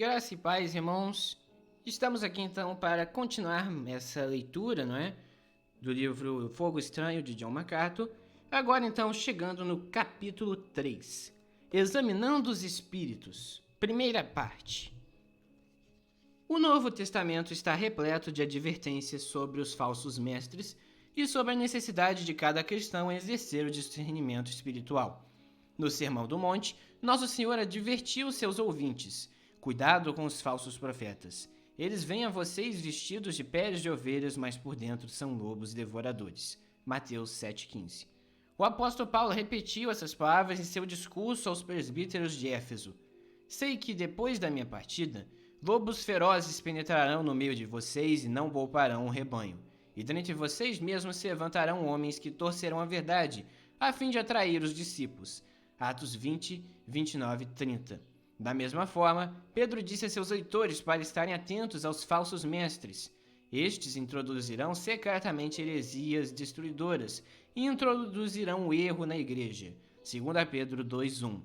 Graça e paz, irmãos. Estamos aqui então para continuar essa leitura, não é? Do livro Fogo Estranho de John MacArthur. Agora então chegando no capítulo 3. Examinando os Espíritos. Primeira parte. O Novo Testamento está repleto de advertências sobre os falsos mestres e sobre a necessidade de cada cristão exercer o discernimento espiritual. No Sermão do Monte, Nosso Senhor advertiu seus ouvintes: cuidado com os falsos profetas. Eles vêm a vocês vestidos de peles de ovelhas, mas por dentro são lobos devoradores. Mateus 7,15. O apóstolo Paulo repetiu essas palavras em seu discurso aos presbíteros de Éfeso. Sei que depois da minha partida, lobos ferozes penetrarão no meio de vocês e não pouparão o rebanho. E dentre vocês mesmos se levantarão homens que torcerão a verdade, a fim de atrair os discípulos. Atos 20, 29 e 30. Da mesma forma, Pedro disse a seus leitores para estarem atentos aos falsos mestres. Estes introduzirão secretamente heresias destruidoras e introduzirão o erro na igreja. 2 Pedro 2:1.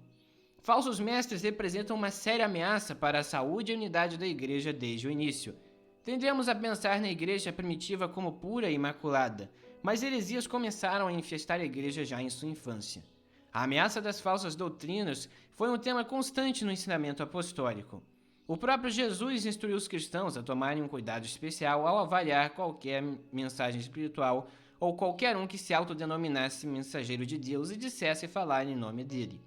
Falsos mestres representam uma séria ameaça para a saúde e unidade da igreja desde o início. Tendemos a pensar na igreja primitiva como pura e imaculada, mas heresias começaram a infestar a igreja já em sua infância. A ameaça das falsas doutrinas foi um tema constante no ensinamento apostólico. O próprio Jesus instruiu os cristãos a tomarem um cuidado especial ao avaliar qualquer mensagem espiritual ou qualquer um que se autodenominasse mensageiro de Deus e dissesse falar em nome dele.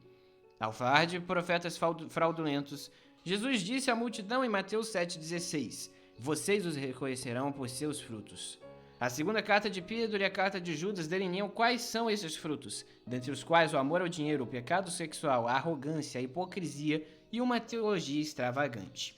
Ao falar de profetas fraudulentos, Jesus disse à multidão em Mateus 7,16: vocês os reconhecerão por seus frutos. A segunda carta de Pedro e a carta de Judas delineam quais são esses frutos, dentre os quais o amor ao dinheiro, o pecado sexual, a arrogância, a hipocrisia e uma teologia extravagante.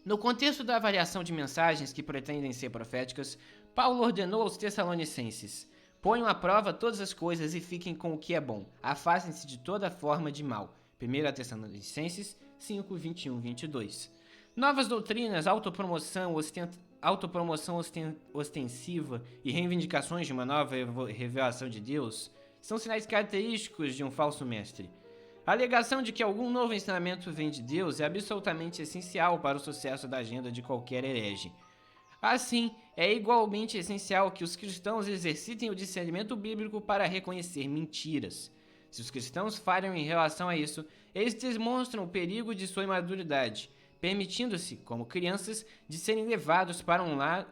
No contexto da avaliação de mensagens que pretendem ser proféticas, Paulo ordenou aos Tessalonicenses: ponham à prova todas as coisas e fiquem com o que é bom, afastem-se de toda forma de mal. 1 Tessalonicenses 5, 21, 22. Novas doutrinas, autopromoção ostensiva e reivindicações de uma nova revelação de Deus são sinais característicos de um falso mestre. A alegação de que algum novo ensinamento vem de Deus é absolutamente essencial para o sucesso da agenda de qualquer herege. Assim, é igualmente essencial que os cristãos exercitem o discernimento bíblico para reconhecer mentiras. Se os cristãos falham em relação a isso, eles demonstram o perigo de sua imaturidade, permitindo-se, como crianças, de serem levados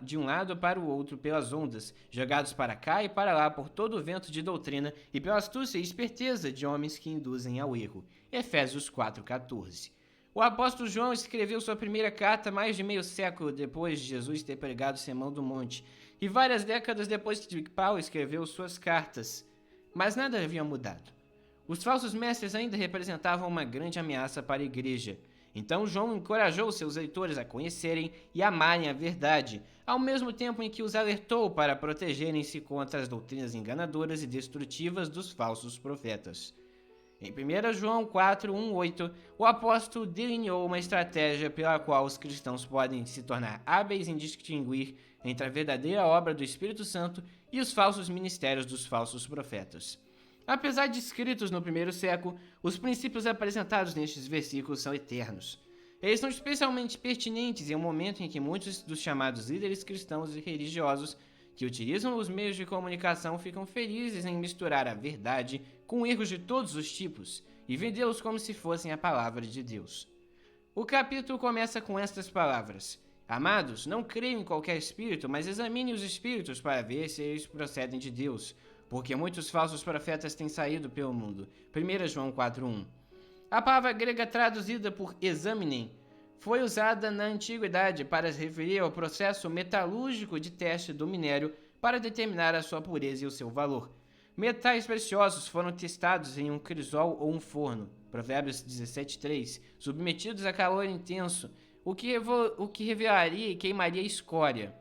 de um lado para o outro pelas ondas, jogados para cá e para lá por todo o vento de doutrina e pela astúcia e esperteza de homens que induzem ao erro. Efésios 4,14. O apóstolo João escreveu sua primeira carta mais de meio século depois de Jesus ter pregado o Sermão do Monte, e várias décadas depois que Paulo escreveu suas cartas. Mas nada havia mudado. Os falsos mestres ainda representavam uma grande ameaça para a igreja. Então João encorajou seus leitores a conhecerem e amarem a verdade, ao mesmo tempo em que os alertou para protegerem-se contra as doutrinas enganadoras e destrutivas dos falsos profetas. Em 1 João 4:1-8, o apóstolo delineou uma estratégia pela qual os cristãos podem se tornar hábeis em distinguir entre a verdadeira obra do Espírito Santo e os falsos ministérios dos falsos profetas. Apesar de escritos no primeiro século, os princípios apresentados nestes versículos são eternos. Eles são especialmente pertinentes em um momento em que muitos dos chamados líderes cristãos e religiosos que utilizam os meios de comunicação ficam felizes em misturar a verdade com erros de todos os tipos e vendê-los como se fossem a palavra de Deus. O capítulo começa com estas palavras: amados, não creiam em qualquer espírito, mas examinem os espíritos para ver se eles procedem de Deus, porque muitos falsos profetas têm saído pelo mundo. 1 João 4:1. A palavra grega traduzida por examinem foi usada na antiguidade para se referir ao processo metalúrgico de teste do minério para determinar a sua pureza e o seu valor. Metais preciosos foram testados em um crisol ou um forno, Provérbios 17:3, submetidos a calor intenso, o que revelaria e queimaria escória.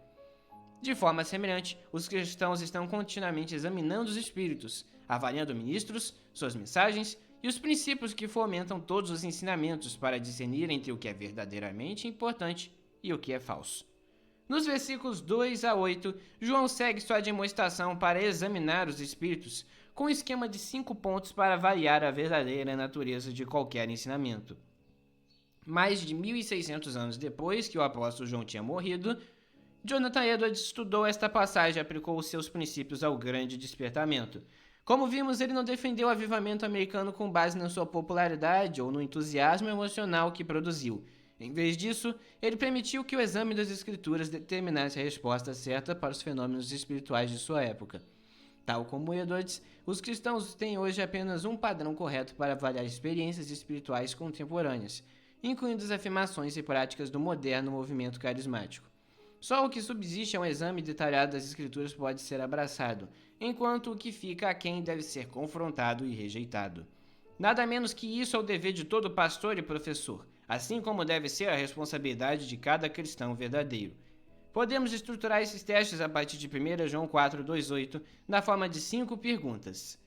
De forma semelhante, os cristãos estão continuamente examinando os espíritos, avaliando ministros, suas mensagens e os princípios que fomentam todos os ensinamentos para discernir entre o que é verdadeiramente importante e o que é falso. Nos versículos 2-8, João segue sua demonstração para examinar os espíritos com um esquema de 5 pontos para avaliar a verdadeira natureza de qualquer ensinamento. Mais de 1.600 anos depois que o apóstolo João tinha morrido, Jonathan Edwards estudou esta passagem e aplicou os seus princípios ao grande despertamento. Como vimos, ele não defendeu o avivamento americano com base na sua popularidade ou no entusiasmo emocional que produziu. Em vez disso, ele permitiu que o exame das escrituras determinasse a resposta certa para os fenômenos espirituais de sua época. Tal como Edwards, os cristãos têm hoje apenas um padrão correto para avaliar experiências espirituais contemporâneas, incluindo as afirmações e práticas do moderno movimento carismático. Só o que subsiste a um exame detalhado das escrituras pode ser abraçado, enquanto o que fica aquém deve ser confrontado e rejeitado. Nada menos que isso é o dever de todo pastor e professor, assim como deve ser a responsabilidade de cada cristão verdadeiro. Podemos estruturar esses testes a partir de 1 João 4:2-8 na forma de 5 perguntas.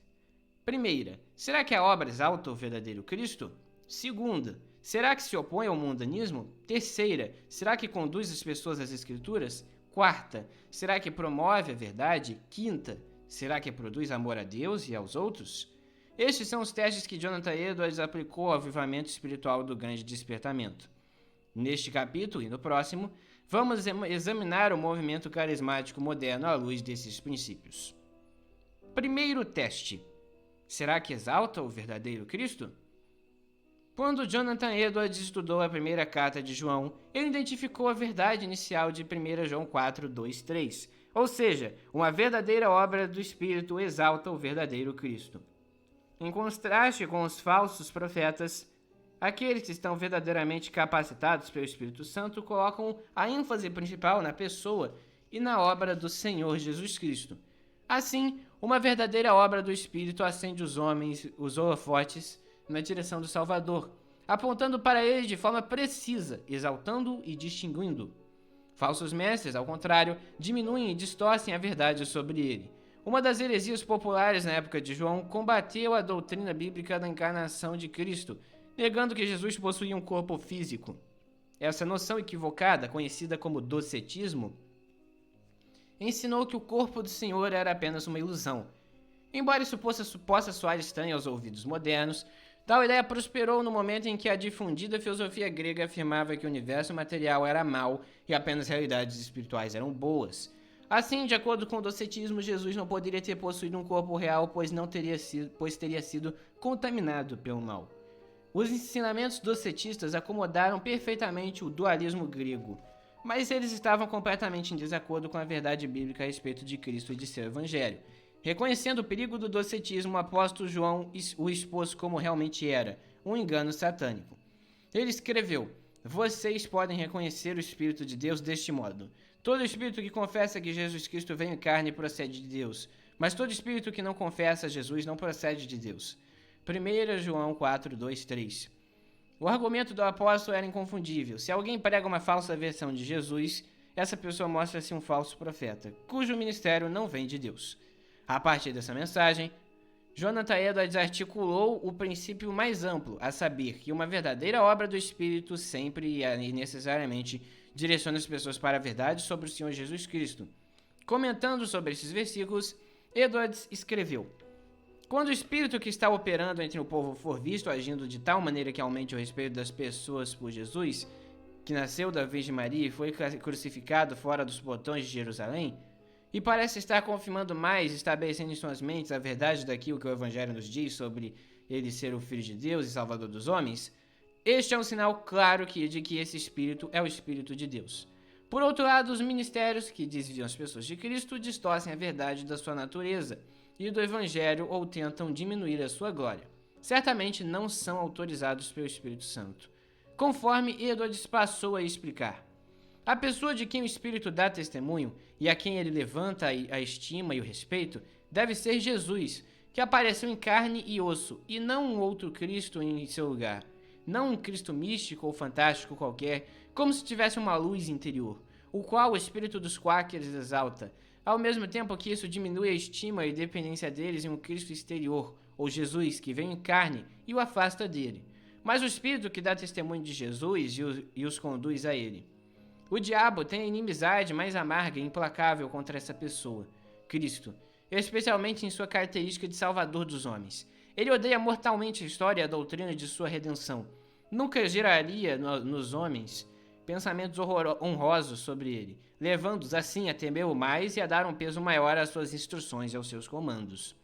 Primeira, será que a obra exalta o verdadeiro Cristo? Segunda, será que se opõe ao mundanismo? Terceira, será que conduz as pessoas às Escrituras? Quarta, será que promove a verdade? Quinta, será que produz amor a Deus e aos outros? Estes são os testes que Jonathan Edwards aplicou ao avivamento espiritual do Grande Despertamento. Neste capítulo e no próximo, vamos examinar o movimento carismático moderno à luz desses princípios. Primeiro teste. Será que exalta o verdadeiro Cristo? Quando Jonathan Edwards estudou a primeira carta de João, ele identificou a verdade inicial de 1 João 4:2-3, ou seja, uma verdadeira obra do Espírito exalta o verdadeiro Cristo. Em contraste com os falsos profetas, aqueles que estão verdadeiramente capacitados pelo Espírito Santo colocam a ênfase principal na pessoa e na obra do Senhor Jesus Cristo. Assim, uma verdadeira obra do Espírito acende os homens, os holofotes, na direção do Salvador, apontando para ele de forma precisa, exaltando e distinguindo. Falsos mestres, ao contrário, diminuem e distorcem a verdade sobre ele. Uma das heresias populares na época de João combateu a doutrina bíblica da encarnação de Cristo, negando que Jesus possuía um corpo físico. Essa noção equivocada, conhecida como docetismo, ensinou que o corpo do Senhor era apenas uma ilusão. Embora isso possa soar estranho aos ouvidos modernos, tal ideia prosperou no momento em que a difundida filosofia grega afirmava que o universo material era mau e apenas realidades espirituais eram boas. Assim, de acordo com o docetismo, Jesus não poderia ter possuído um corpo real, pois teria sido contaminado pelo mal. Os ensinamentos docetistas acomodaram perfeitamente o dualismo grego, mas eles estavam completamente em desacordo com a verdade bíblica a respeito de Cristo e de seu evangelho. Reconhecendo o perigo do docetismo, o apóstolo João o expôs como realmente era, um engano satânico. Ele escreveu: "Vocês podem reconhecer o Espírito de Deus deste modo. Todo espírito que confessa que Jesus Cristo veio em carne procede de Deus, mas todo espírito que não confessa Jesus não procede de Deus." 1 João 4:2-3. O argumento do apóstolo era inconfundível. Se alguém prega uma falsa versão de Jesus, essa pessoa mostra-se um falso profeta, cujo ministério não vem de Deus. A partir dessa mensagem, Jonathan Edwards articulou o princípio mais amplo, a saber que uma verdadeira obra do Espírito sempre e necessariamente direciona as pessoas para a verdade sobre o Senhor Jesus Cristo. Comentando sobre esses versículos, Edwards escreveu: "Quando o Espírito que está operando entre o povo for visto agindo de tal maneira que aumente o respeito das pessoas por Jesus, que nasceu da Virgem Maria e foi crucificado fora dos portões de Jerusalém, e parece estar confirmando mais, estabelecendo em suas mentes a verdade daquilo que o Evangelho nos diz sobre ele ser o Filho de Deus e Salvador dos homens, este é um sinal claro de que esse Espírito é o Espírito de Deus. Por outro lado, os ministérios que desviam as pessoas de Cristo distorcem a verdade da sua natureza e do Evangelho ou tentam diminuir a sua glória. Certamente não são autorizados pelo Espírito Santo. Conforme Edwards passou a explicar, a pessoa de quem o Espírito dá testemunho e a quem ele levanta a estima e o respeito deve ser Jesus, que apareceu em carne e osso, e não um outro Cristo em seu lugar. Não um Cristo místico ou fantástico qualquer, como se tivesse uma luz interior, o qual o espírito dos quáqueres exalta, ao mesmo tempo que isso diminui a estima e dependência deles em um Cristo exterior, ou Jesus, que vem em carne e o afasta dele. Mas o Espírito que dá testemunho de Jesus e os conduz a ele. O diabo tem a inimizade mais amarga e implacável contra essa pessoa, Cristo, especialmente em sua característica de Salvador dos homens. Ele odeia mortalmente a história e a doutrina de sua redenção. nunca geraria nos homens pensamentos honrosos sobre ele, levando-os assim a temê-lo mais e a dar um peso maior às suas instruções e aos seus comandos.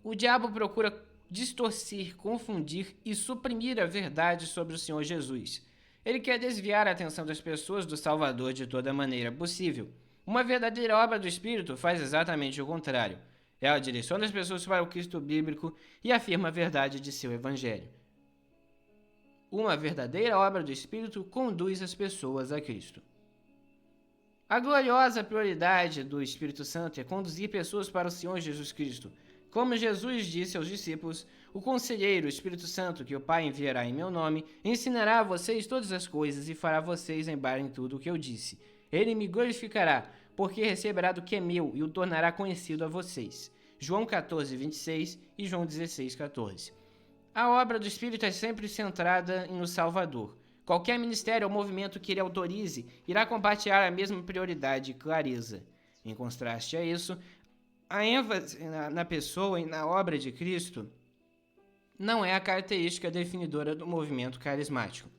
O diabo procura distorcer, confundir e suprimir a verdade sobre o Senhor Jesus. Ele quer desviar a atenção das pessoas do Salvador de toda maneira possível. Uma verdadeira obra do Espírito faz exatamente o contrário. Ela direciona as pessoas para o Cristo bíblico e afirma a verdade de seu Evangelho. Uma verdadeira obra do Espírito conduz as pessoas a Cristo. A gloriosa prioridade do Espírito Santo é conduzir pessoas para o Senhor Jesus Cristo. Como Jesus disse aos discípulos, o Conselheiro, o Espírito Santo, que o Pai enviará em meu nome, ensinará a vocês todas as coisas e fará vocês lembrar em tudo o que eu disse. Ele me glorificará, porque receberá do que é meu e o tornará conhecido a vocês. João 14, 26 e João 16, 14. A obra do Espírito é sempre centrada no Salvador. Qualquer ministério ou movimento que ele autorize irá compartilhar a mesma prioridade e clareza. Em contraste a isso, a ênfase na pessoa e na obra de Cristo não é a característica definidora do movimento carismático.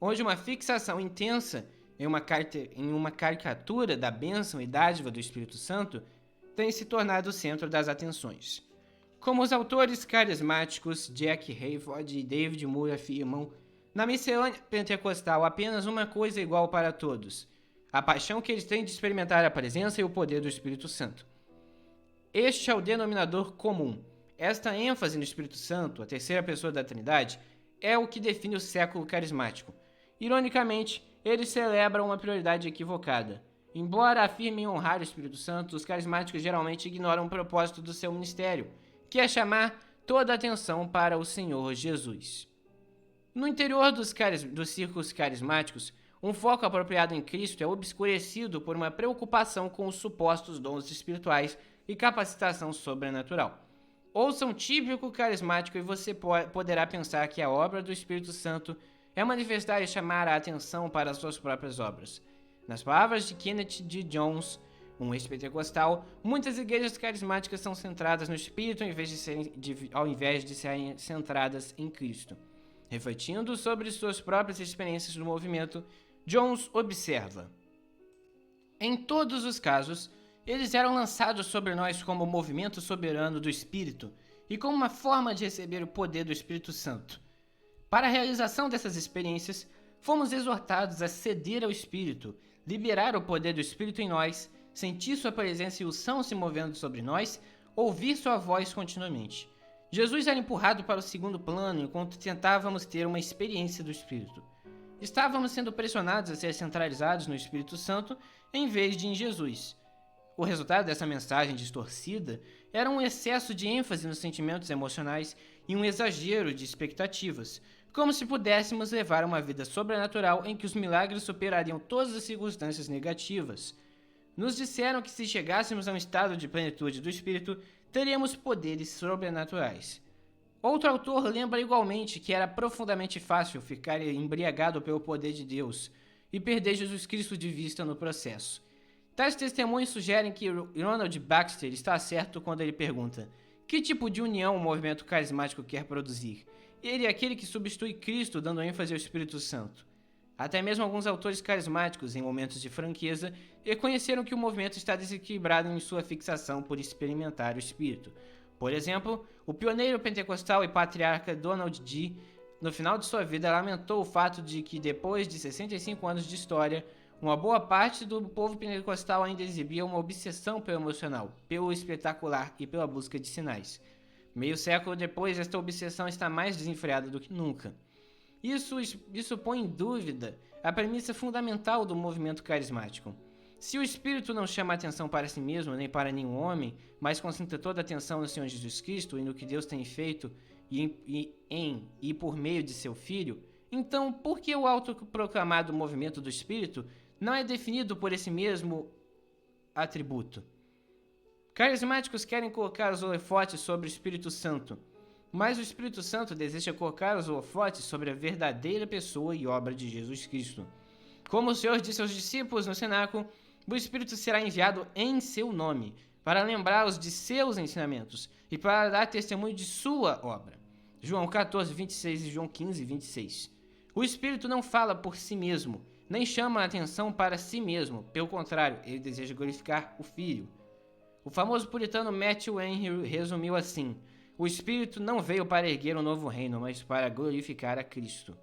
Onde uma fixação intensa em uma caricatura da bênção e dádiva do Espírito Santo tem se tornado o centro das atenções. Como os autores carismáticos Jack Hayford e David Moore afirmam, na miscelânea pentecostal apenas uma coisa é igual para todos: a paixão que eles têm de experimentar a presença e o poder do Espírito Santo. Este é o denominador comum. Esta ênfase no Espírito Santo, a terceira pessoa da Trindade, é o que define o século carismático. Ironicamente, eles celebram uma prioridade equivocada. Embora afirmem honrar o Espírito Santo, os carismáticos geralmente ignoram o propósito do seu ministério, que é chamar toda a atenção para o Senhor Jesus. No interior dos círculos carismáticos, um foco apropriado em Cristo é obscurecido por uma preocupação com os supostos dons espirituais e capacitação sobrenatural. Ouça um típico carismático e você poderá pensar que a obra do Espírito Santo é manifestar e chamar a atenção para as suas próprias obras. Nas palavras de Kenneth D. Jones, um ex-pentecostal, muitas igrejas carismáticas são centradas no Espírito ao invés de serem centradas em Cristo. Refletindo sobre suas próprias experiências no movimento, Jones observa: em todos os casos, eles eram lançados sobre nós como o movimento soberano do Espírito e como uma forma de receber o poder do Espírito Santo. Para a realização dessas experiências, fomos exortados a ceder ao Espírito, liberar o poder do Espírito em nós, sentir sua presença e unção se movendo sobre nós, ouvir sua voz continuamente. Jesus era empurrado para o segundo plano enquanto tentávamos ter uma experiência do Espírito. Estávamos sendo pressionados a ser centralizados no Espírito Santo em vez de em Jesus. O resultado dessa mensagem distorcida era um excesso de ênfase nos sentimentos emocionais e um exagero de expectativas, como se pudéssemos levar uma vida sobrenatural em que os milagres superariam todas as circunstâncias negativas. Nos disseram que se chegássemos a um estado de plenitude do Espírito, teríamos poderes sobrenaturais. Outro autor lembra igualmente que era profundamente fácil ficar embriagado pelo poder de Deus e perder Jesus Cristo de vista no processo. Tais testemunhos sugerem que Ronald Baxter está certo quando ele pergunta: que tipo de união o movimento carismático quer produzir? Ele é aquele que substitui Cristo, dando ênfase ao Espírito Santo. Até mesmo alguns autores carismáticos, em momentos de franqueza, reconheceram que o movimento está desequilibrado em sua fixação por experimentar o Espírito. Por exemplo, o pioneiro pentecostal e patriarca Donald G., no final de sua vida, lamentou o fato de que, depois de 65 anos de história, uma boa parte do povo pentecostal ainda exibia uma obsessão pelo emocional, pelo espetacular e pela busca de sinais. Meio século depois, esta obsessão está mais desenfreada do que nunca. Isso põe em dúvida a premissa fundamental do movimento carismático. Se o Espírito não chama atenção para si mesmo nem para nenhum homem, mas concentra toda a atenção no Senhor Jesus Cristo e no que Deus tem feito e por meio de seu Filho, então por que o autoproclamado movimento do Espírito não é definido por esse mesmo atributo? Carismáticos querem colocar os holofotes sobre o Espírito Santo, mas o Espírito Santo deseja colocar os holofotes sobre a verdadeira pessoa e obra de Jesus Cristo. Como o Senhor disse aos discípulos no cenáculo, o Espírito será enviado em seu nome, para lembrá-los de seus ensinamentos e para dar testemunho de sua obra. João 14, 26 e João 15, 26. O Espírito não fala por si mesmo, nem chama a atenção para si mesmo. Pelo contrário, ele deseja glorificar o Filho. O famoso puritano Matthew Henry resumiu assim: o Espírito não veio para erguer um novo reino, mas para glorificar a Cristo.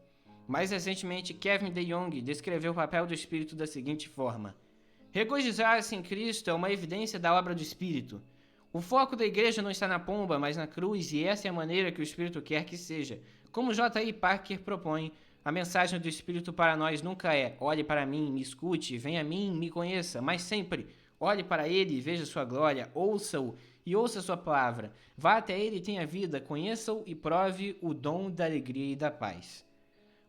Mais recentemente, Kevin DeYoung descreveu o papel do Espírito da seguinte forma: regozijar-se em Cristo é uma evidência da obra do Espírito. O foco da igreja não está na pomba, mas na cruz, e essa é a maneira que o Espírito quer que seja. Como J.I. Packer propõe, a mensagem do Espírito para nós nunca é: olhe para mim, me escute, venha a mim, me conheça, mas sempre: olhe para ele e veja sua glória, ouça-o e ouça sua palavra. Vá até ele e tenha vida, conheça-o e prove o dom da alegria e da paz.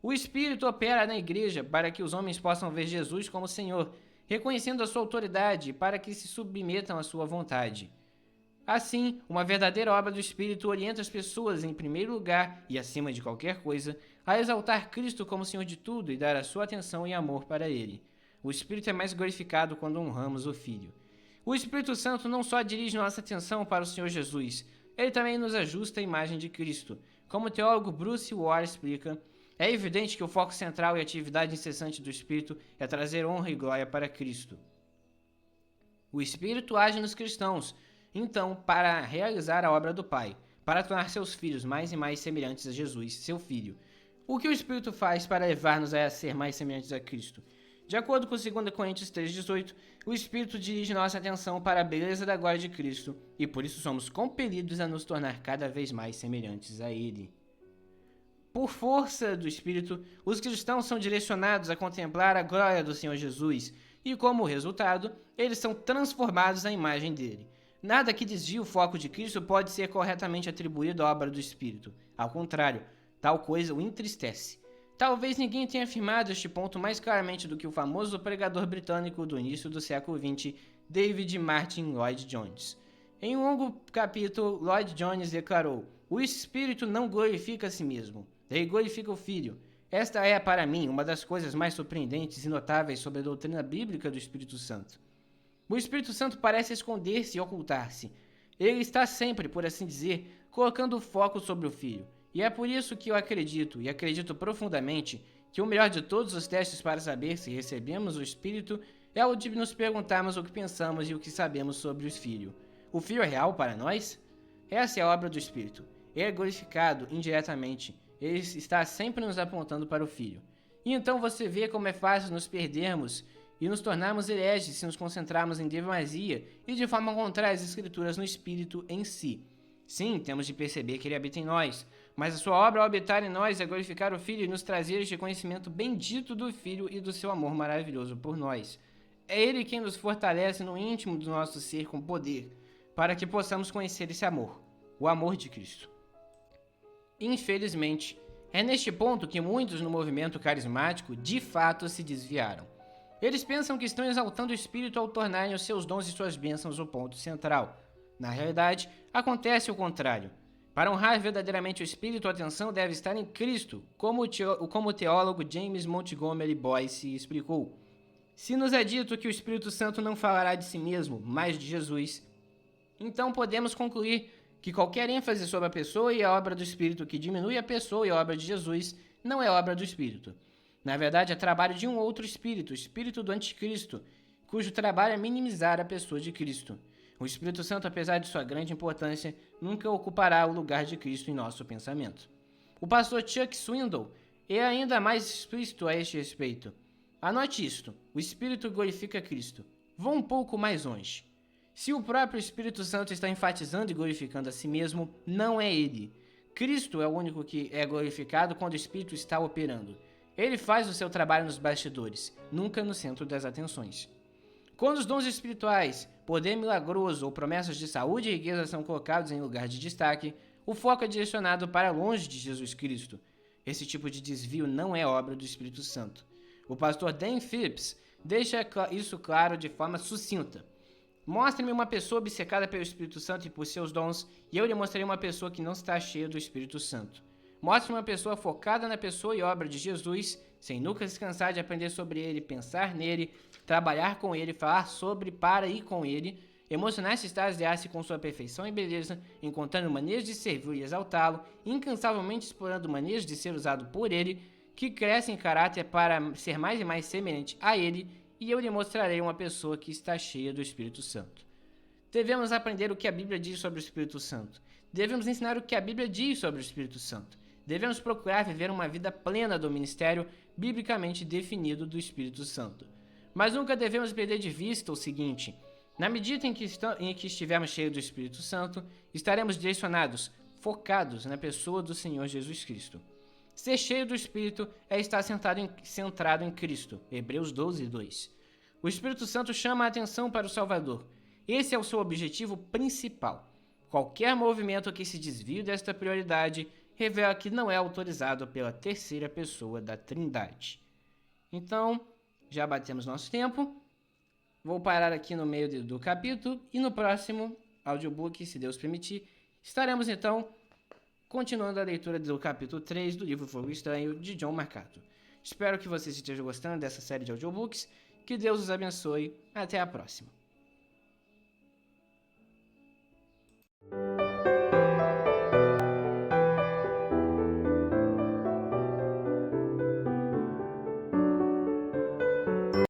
O Espírito opera na igreja para que os homens possam ver Jesus como Senhor, reconhecendo a sua autoridade para que se submetam à sua vontade. Assim, uma verdadeira obra do Espírito orienta as pessoas, em primeiro lugar e acima de qualquer coisa, a exaltar Cristo como Senhor de tudo e dar a sua atenção e amor para Ele. O Espírito é mais glorificado quando honramos o Filho. O Espírito Santo não só dirige nossa atenção para o Senhor Jesus, ele também nos ajusta à imagem de Cristo. Como o teólogo Bruce Ward explica, é evidente que o foco central e atividade incessante do Espírito é trazer honra e glória para Cristo. O Espírito age nos cristãos, então, para realizar a obra do Pai, para tornar seus filhos mais e mais semelhantes a Jesus, seu Filho. O que o Espírito faz para levar-nos a ser mais semelhantes a Cristo? De acordo com 2 Coríntios 3,18, o Espírito dirige nossa atenção para a beleza da glória de Cristo e por isso somos compelidos a nos tornar cada vez mais semelhantes a Ele. Por força do Espírito, os cristãos são direcionados a contemplar a glória do Senhor Jesus e, como resultado, eles são transformados à imagem dele. Nada que desvie o foco de Cristo pode ser corretamente atribuído à obra do Espírito. Ao contrário, tal coisa o entristece. Talvez ninguém tenha afirmado este ponto mais claramente do que o famoso pregador britânico do início do século XX, David Martin Lloyd Jones. Em um longo capítulo, Lloyd Jones declarou: o Espírito não glorifica a si mesmo, ele glorifica o Filho. Esta é, para mim, uma das coisas mais surpreendentes e notáveis sobre a doutrina bíblica do Espírito Santo. O Espírito Santo parece esconder-se e ocultar-se. Ele está sempre, por assim dizer, colocando o foco sobre o Filho. E é por isso que eu acredito, e acredito profundamente, que o melhor de todos os testes para saber se recebemos o Espírito é o de nos perguntarmos o que pensamos e o que sabemos sobre o Filho. O Filho é real para nós? Essa é a obra do Espírito. Ele é glorificado indiretamente. Ele está sempre nos apontando para o Filho. E então você vê como é fácil nos perdermos e nos tornarmos hereges se nos concentrarmos em demasia e de forma contrária às Escrituras no Espírito em si. Sim, temos de perceber que ele habita em nós, mas a sua obra ao habitar em nós é glorificar o Filho e nos trazer este conhecimento bendito do Filho e do seu amor maravilhoso por nós. É ele quem nos fortalece no íntimo do nosso ser com poder, para que possamos conhecer esse amor, o amor de Cristo. Infelizmente, é neste ponto que muitos no movimento carismático de fato se desviaram. Eles pensam que estão exaltando o Espírito ao tornarem os seus dons e suas bênçãos o ponto central. Na realidade, acontece o contrário. Para honrar verdadeiramente o Espírito, a atenção deve estar em Cristo, como o teólogo James Montgomery Boyce explicou. Se nos é dito que o Espírito Santo não falará de si mesmo, mas de Jesus, então podemos concluir que qualquer ênfase sobre a pessoa e a obra do Espírito que diminui a pessoa e a obra de Jesus não é obra do Espírito. Na verdade, é trabalho de um outro espírito, o espírito do anticristo, cujo trabalho é minimizar a pessoa de Cristo. O Espírito Santo, apesar de sua grande importância, nunca ocupará o lugar de Cristo em nosso pensamento. O pastor Chuck Swindoll é ainda mais explícito a este respeito. Anote isto: o Espírito glorifica Cristo. Vou um pouco mais longe. Se o próprio Espírito Santo está enfatizando e glorificando a si mesmo, não é ele. Cristo é o único que é glorificado quando o Espírito está operando. Ele faz o seu trabalho nos bastidores, nunca no centro das atenções. Quando os dons espirituais, poder milagroso ou promessas de saúde e riqueza são colocados em lugar de destaque, o foco é direcionado para longe de Jesus Cristo. Esse tipo de desvio não é obra do Espírito Santo. O pastor Dan Phillips deixa isso claro de forma sucinta. Mostre-me uma pessoa obcecada pelo Espírito Santo e por seus dons, e eu lhe mostrarei uma pessoa que não está cheia do Espírito Santo. Mostre-me uma pessoa focada na pessoa e obra de Jesus, sem nunca se cansar de aprender sobre ele, pensar nele, trabalhar com ele, falar sobre, para e com ele, Emocionar-se e extasiar-se com sua perfeição e beleza, encontrando maneiras de servi-lo e exaltá-lo, incansavelmente explorando maneiras de ser usado por ele, que cresce em caráter para ser mais e mais semelhante a ele, e eu lhe mostrarei uma pessoa que está cheia do Espírito Santo. Devemos aprender o que a Bíblia diz sobre o Espírito Santo. Devemos ensinar o que a Bíblia diz sobre o Espírito Santo. Devemos procurar viver uma vida plena do ministério biblicamente definido do Espírito Santo. Mas nunca devemos perder de vista o seguinte: na medida em que estivermos cheios do Espírito Santo, estaremos direcionados, focados na pessoa do Senhor Jesus Cristo. Ser cheio do Espírito é estar centrado em Cristo. Hebreus 12, 2. O Espírito Santo chama a atenção para o Salvador. Esse é o seu objetivo principal. Qualquer movimento que se desvie desta prioridade revela que não é autorizado pela terceira pessoa da Trindade. Então, já batemos nosso tempo. Vou parar aqui no meio do capítulo e no próximo audiobook, se Deus permitir, estaremos então continuando a leitura do capítulo 3 do livro Fogo Estranho, de John MacArthur. Espero que vocês estejam gostando dessa série de audiobooks. Que Deus os abençoe. Até a próxima.